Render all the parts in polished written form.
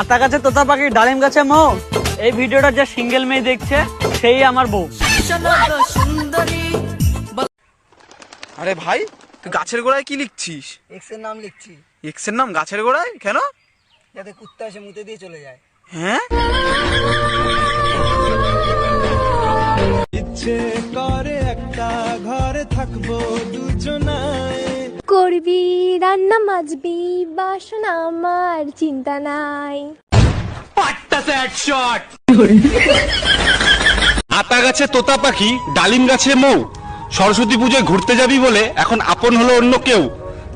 আতা গাছে তোতা পাখি ডালিম গাছে মৌ, এই ভিডিওটা যে সিঙ্গেল মেয়ে দেখছে সেই আমার বউ। আরে ভাই, তুই গাছের গোড়ায় কি লিখছিস? এক্স এর নাম লিখছি, এক্স এর নাম গাছের গোড়ায় কেন? যাতে কুত্তা এসে মুতে দিয়ে চলে যায়। হ্যাঁ, ইচ্ছে করে একটা ঘরে থাকবো দুজনায়। করবি রান্না মাজবি বাসন আমার চিন্তা নাই। আতা গাছে তোতা পাখি ডালিম গাছে মৌ, সরস্বতী পুজোয় ঘুরতে যাবি বলে এখন আপন হলো অন্য কেউ।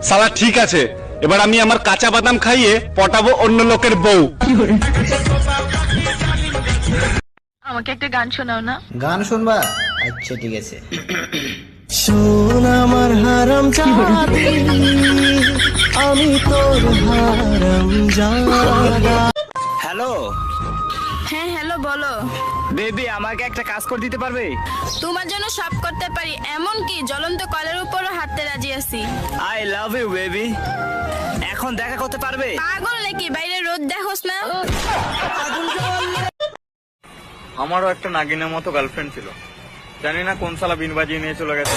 সালা ঠিক আছে, এবার আমি আমার কাঁচা বাদাম খাইয়ে পটাবো অন্য লোকের বউ। আমাকে একটা গান শোনাও না। গান শুনবা? আচ্ছা ঠিক আছে। শোন আমার হারাম জাদি, আমি তোর হারাম জাদা। হ্যালো হ্যাঁ হ্যালো, বলো। বেবি, আমাকে একটা কাজ করে দিতে পারবে? তোমার জন্য সব করতে পারি, এমন কি জ্বলন্ত কলের উপরও হাঁটতে রাজি আছি। I love you baby. এখন দেখা করতে পারবে? পাগল নাকি, বাইরে রোদ দেখোস না? আমারও একটা নাগিনের মতো গার্লফ্রেন্ড ছিল, জানি না কোন শালা বিন বাজিয়ে নিয়ে চলে গেছে।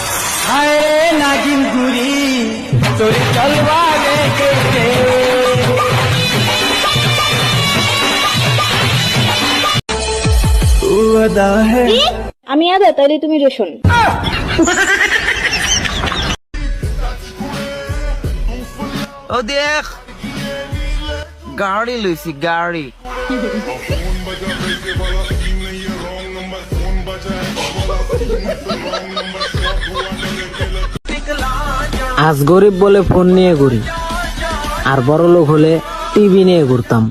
আমি আদা, তাইলে তুমি রসুন। ও দেখ, গাড়ি লইছি গাড়ি। আজ গরিব বলে ফোন নিয়ে ঘুরি, আর বড় লোক হলে টিভি নিয়ে ঘুরতাম।